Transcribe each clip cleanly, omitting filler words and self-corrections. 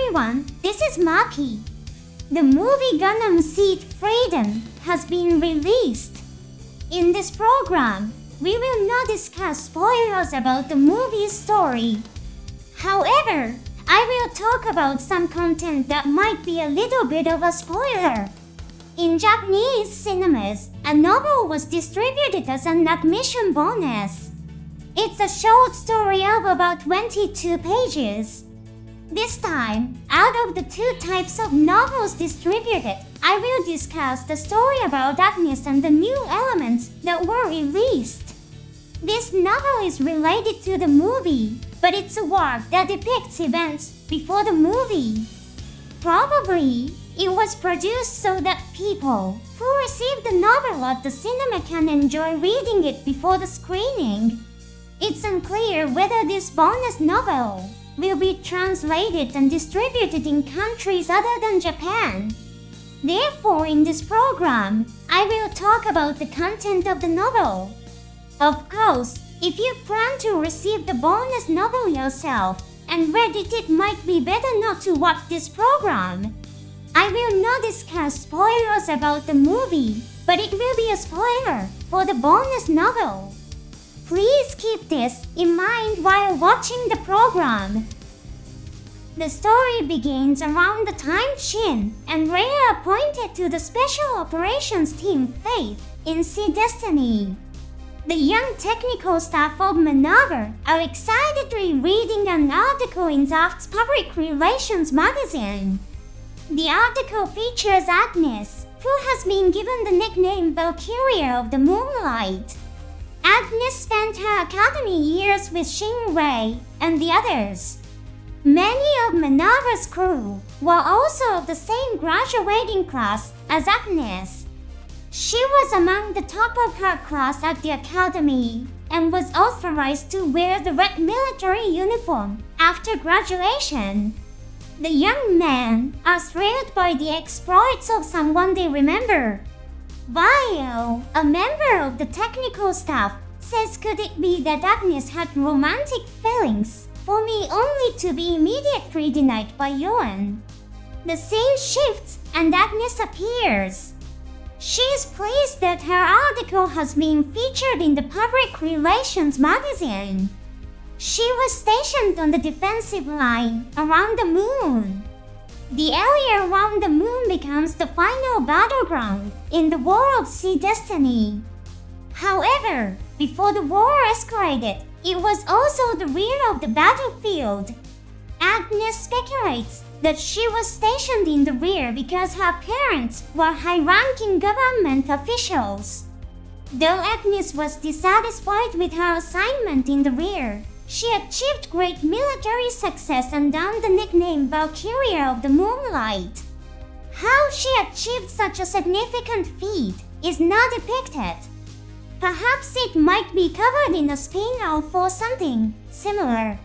everyone, this is Maki. The movie GUNDAM SEED FREEDOM has been released. In this program, we will not discuss spoilers about the movie's story. However, I will talk about some content that might be a little bit of a spoiler. In Japanese cinemas, a novel was distributed as an admission bonus. It's a short story of about 22 pages. This time, out of the two types of novels distributed, I will discuss the story about Agnes and the new elements that were released. This novel is related to the movie, but it's a work that depicts events before the movie. Probably, it was produced so that people who receive the novel at the cinema can enjoy reading it before the screening. It's unclear whether this bonus novel will be translated and distributed in countries other than Japan. Therefore, in this program, I will talk about the content of the novel. Of course, if you plan to receive the bonus novel yourself and read it, it might be better not to watch this program. I will not discuss spoilers about the movie, but it will be a spoiler for the bonus novel. Please keep this in mind while watching the program. The story begins around the time Shin and Rei are appointed to the Special Operations Team Faith in Sea Destiny. The young technical staff of Manager are excitedly reading an article in Zaft's Public Relations magazine. The article features Agnes, who has been given the nickname Valkyria of the Moonlight. Agnes spent her academy years with Shin, Rei, and the others. Many of Manager's crew were also of the same graduating class as Agnes. She was among the top of her class at the academy and was authorized to wear the red military uniform after graduation. The young men are thrilled by the exploits of someone they remember. Vio, a member of the technical staff, says, "Could it be that Agnes had romantic feelings for me only to be immediately denied by Yoan?" The scene shifts and Agnes appears. She is pleased that her article has been featured in the Public Relations magazine. She was stationed on the defensive line around the moon. The area around the moon becomes the final battleground in the War of Sea Destiny. However, before the war escalated, it was also the rear of the battlefield. Agnes speculates that she was stationed in the rear because her parents were high-ranking government officials. Though Agnes was dissatisfied with her assignment in the rear, she achieved great military success and earned the nickname Valkyria of the Moonlight. How she achieved such a significant feat is not depicted. Perhaps it might be covered in a spin-off or something similar.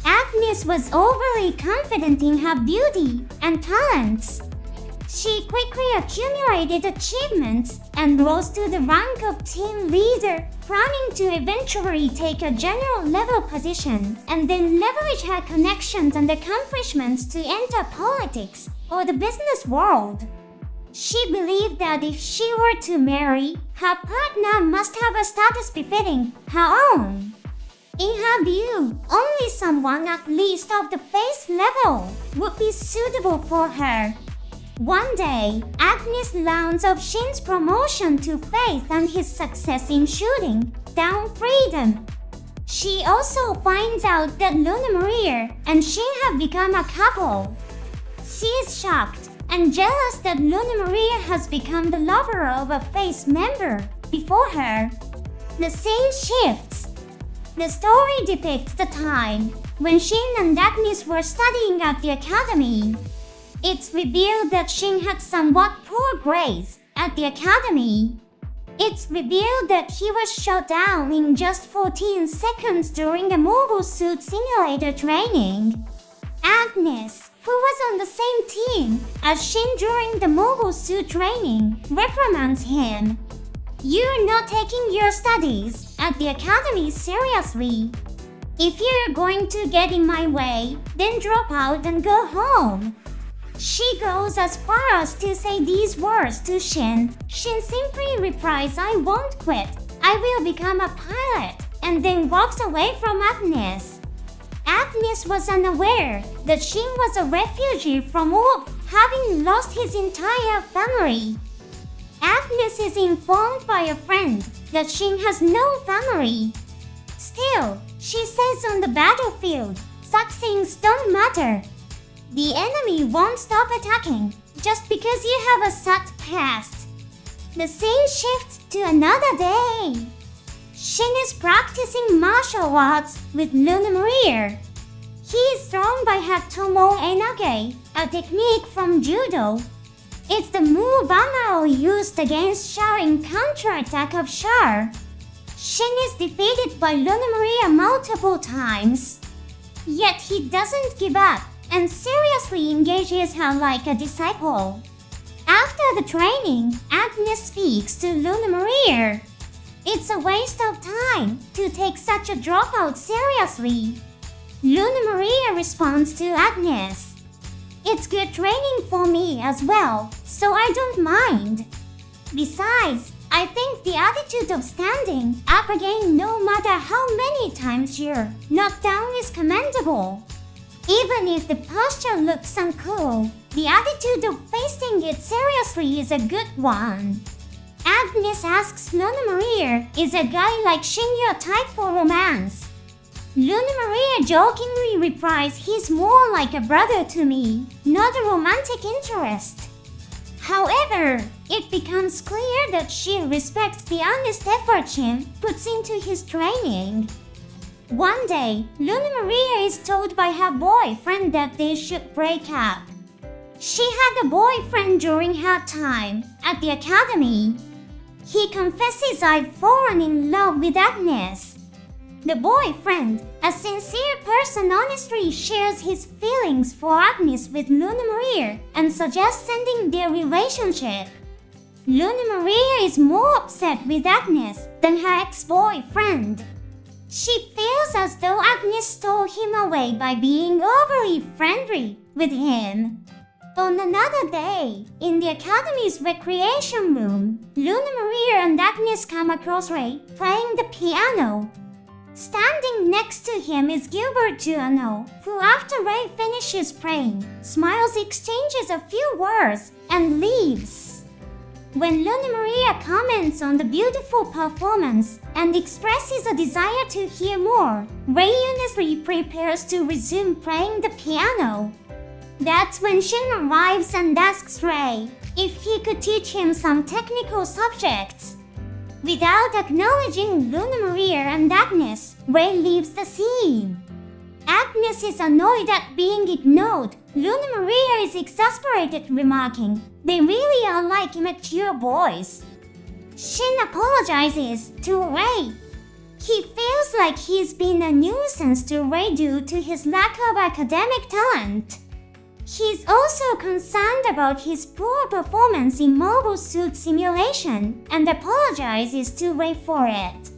Agnes was overly confident in her beauty and talents. She quickly accumulated achievements and rose to the rank of team leader, planning to eventually take a general level position and then leverage her connections and accomplishments to enter politics or the business world. She believed that if she were to marry, her partner must have a status befitting her own. In her view, only someone at least of the face level would be suitable for her. One day, Agnes learns of Shin's promotion to Faith and his success in shooting down Freedom. She also finds out that Luna Maria and Shin have become a couple. She is shocked and jealous that Luna Maria has become the lover of a Faith member before her. The scene shifts. The story depicts the time when Shin and Agnes were studying at the academy. It's revealed that Shin had somewhat poor grades at the academy. It's revealed that he was shot down in just 14 seconds during a mobile suit simulator training. Agnes, who was on the same team as Shin during the mobile suit training, reprimands him. "You're not taking your studies at the academy seriously." If you're going to get in my way, then drop out and go home. She goes as far as to say these words to Shin. Shin simply replies, I won't quit. I will become a pilot, and then walks away from Agnes. Agnes was unaware that Shin was a refugee from Wolf, having lost his entire family. Agnes is informed by a friend that Shin has no family. Still, she says on the battlefield, such things don't matter. The enemy won't stop attacking just because you have a sad past. The scene shifts to another day. Shin is practicing martial arts with Luna Maria. He is thrown by her Tomo Enage, a technique from judo. It's the move Amaro used against Char in counterattack of Char. Shin is defeated by Luna Maria multiple times. Yet he doesn't give up and seriously engages her like a disciple. After the training, Agnes speaks to Luna Maria. It's a waste of time to take such a dropout seriously. Luna Maria responds to Agnes. It's good training for me as well, so I don't mind. Besides, I think the attitude of standing up again no matter how many times you're knocked down is commendable. Even if the posture looks uncool, the attitude of facing it seriously is a good one. Agnes asks Luna Maria, is a guy like Shin your type for romance? Luna Maria jokingly replies, he's more like a brother to me, not a romantic interest. However, it becomes clear that she respects the honest effort Shin puts into his training. One day, Luna Maria is told by her boyfriend that they should break up. She had a boyfriend during her time at the academy. He confesses I've fallen in love with Agnes. The boyfriend, a sincere person, honestly shares his feelings for Agnes with Luna Maria and suggests ending their relationship. Luna Maria is more upset with Agnes than her ex-boyfriend. She feels as though Agnes stole him away by being overly friendly with him. On another day, in the Academy's recreation room, Luna Maria and Agnes come across Ray playing the piano. Standing next to him is Gilbert Giuano, who after Ray finishes playing, smiles, exchanges a few words, and leaves. When Luna Maria comments on the beautiful performance and expresses a desire to hear more, Ray honestly prepares to resume playing the piano. That's when Shin arrives and asks Ray if he could teach him some technical subjects. Without acknowledging Luna Maria and Agnes, Ray leaves the scene. Agnes is annoyed at being ignored. Luna Maria is exasperated, remarking, they really are like immature boys. Shin apologizes to Ray. He feels like he's been a nuisance to Ray due to his lack of academic talent. He's also concerned about his poor performance in Mobile Suit Simulation and apologizes to Ray for it.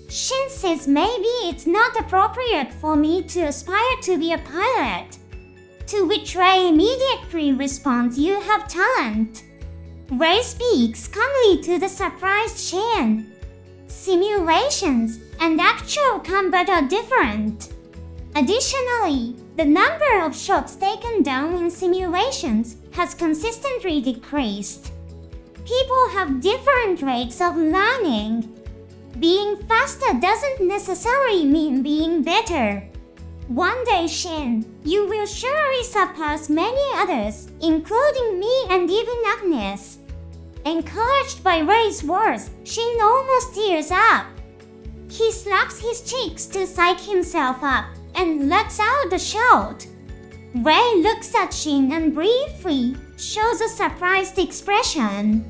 Shin says maybe it's not appropriate for me to aspire to be a pilot. To which Ray immediately responds, you have talent. Ray speaks calmly to the surprised Shin. Simulations and actual combat are different. Additionally, the number of shots taken down in simulations has consistently decreased. People have different rates of learning. Being faster doesn't necessarily mean being better. One day, Shin, you will surely surpass many others, including me and even Agnes. Encouraged by Ray's words, Shin almost tears up. He slaps his cheeks to psych himself up and lets out a shout. Ray looks at Shin and briefly shows a surprised expression.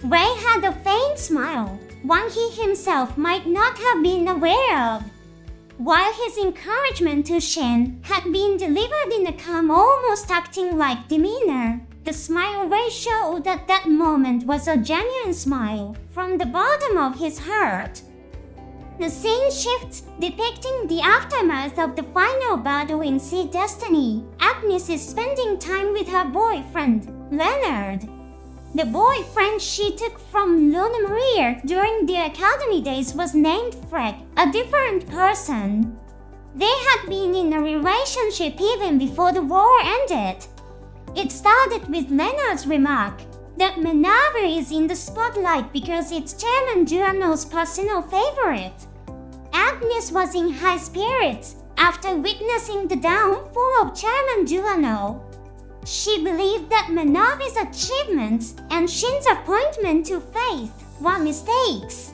Ray had a faint smile, one he himself might not have been aware of. While his encouragement to Shin had been delivered in a calm, almost acting-like demeanor, the smile Ray showed at that moment was a genuine smile from the bottom of his heart. The scene shifts, depicting the aftermath of the final battle in Sea Destiny. Agnes is spending time with her boyfriend, Leonard. The boyfriend she took from Luna Maria during the academy days was named Fred, a different person. They had been in a relationship even before the war ended. It started with Leonard's remark that Manaver is in the spotlight because it's Chairman Duano's personal favorite. Agnes was in high spirits after witnessing the downfall of Chairman Duano. She believed that Manavi's achievements and Shin's appointment to Faith were mistakes.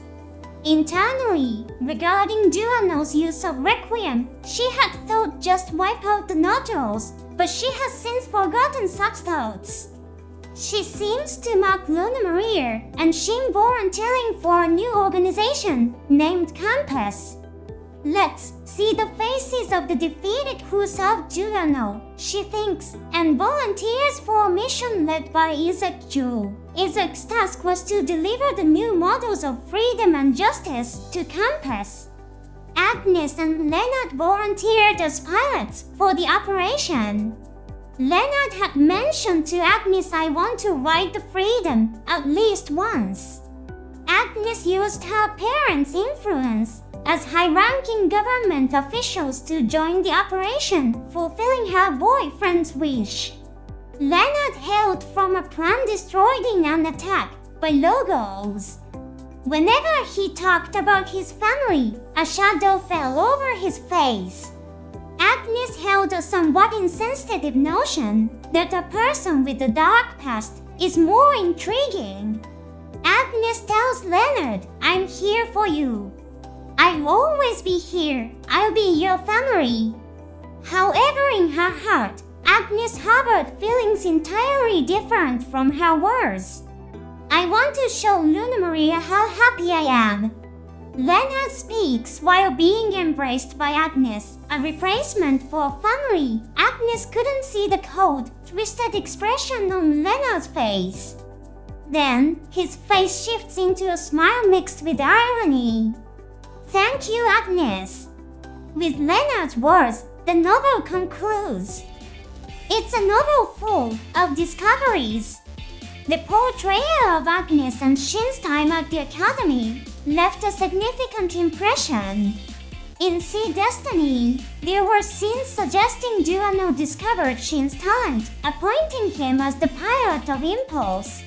Internally, regarding Duano's use of Requiem, she had thought just wipe out the nodules, but she has since forgotten such thoughts. She seems to mock Luna Maria and Shin volunteering for a new organization named Campus. Let's see the faces of the defeated who served Duano, she thinks, and volunteers for a mission led by Isaac Jewell. Isaac's task was to deliver the new models of freedom and justice to Campus. Agnes and Leonard volunteered as pilots for the operation. Leonard had mentioned to Agnes, "I want to ride the Freedom," at least once. Agnes used her parents' influence as high-ranking government officials to join the operation, fulfilling her boyfriend's wish. Leonard hailed from a plan destroyed in an attack by Logos. Whenever he talked about his family, a shadow fell over his face. Agnes held a somewhat insensitive notion that a person with a dark past is more intriguing. Agnes tells Leonard, "I'm here for you. I'll always be here. I'll be your family." However, in her heart, Agnes harbored feelings entirely different from her words. "I want to show Luna Maria how happy I am." Leonard speaks while being embraced by Agnes, a replacement for family. Agnes couldn't see the cold, twisted expression on Leonard's face. Then, his face shifts into a smile mixed with irony. "Thank you, Agnes." With Leonard's words, the novel concludes. It's a novel full of discoveries. The portrayal of Agnes and Shin's time at the academy left a significant impression. In Sea Destiny, there were scenes suggesting Duano discovered Shin's talent, appointing him as the pilot of Impulse.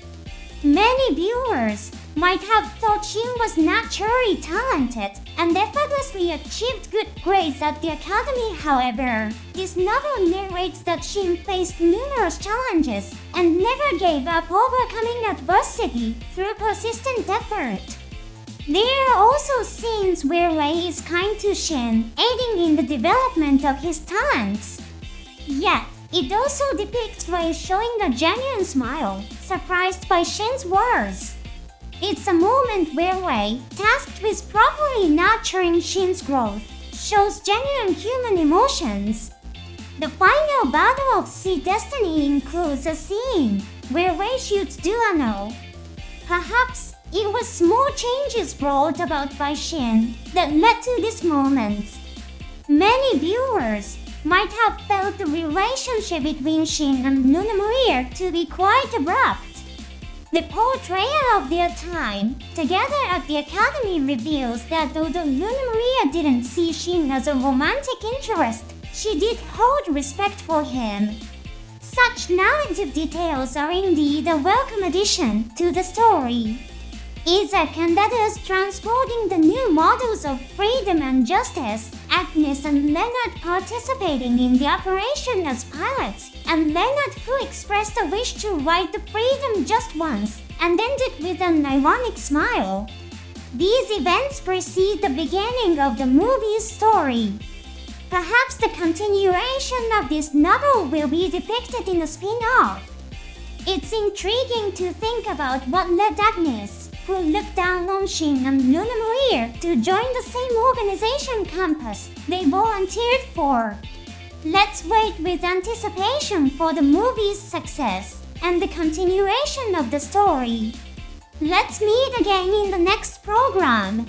Many viewers might have thought Shin was naturally talented and effortlessly achieved good grades at the academy. However, this novel narrates that Shin faced numerous challenges and never gave up, overcoming adversity through persistent effort. There are also scenes where Rei is kind to Shin, aiding in the development of his talents. Yet, it also depicts Rei showing a genuine smile, surprised by Shin's words. It's a moment where Rei, tasked with properly nurturing Shin's growth, shows genuine human emotions. The final battle of Sea Destiny includes a scene where Rei shoots Duano. Perhaps it was small changes brought about by Shin that led to this moment. Many viewers might have felt the relationship between Shin and Luna Maria to be quite abrupt. The portrayal of their time together at the academy reveals that although Luna Maria didn't see Shin as a romantic interest, she did hold respect for him. Such narrative details are indeed a welcome addition to the story. Isaac and others transporting the new models of freedom and justice, Agnes and Leonard participating in the operation as pilots, and Leonard who expressed a wish to ride the Freedom just once and ended with an ironic smile. These events precede the beginning of the movie's story. Perhaps the continuation of this novel will be depicted in a spin-off. It's intriguing to think about what led Agnes, who looked down on Shin and Luna Maria, to join the same organization Campus they volunteered for. Let's wait with anticipation for the movie's success and the continuation of the story. Let's meet again in the next program.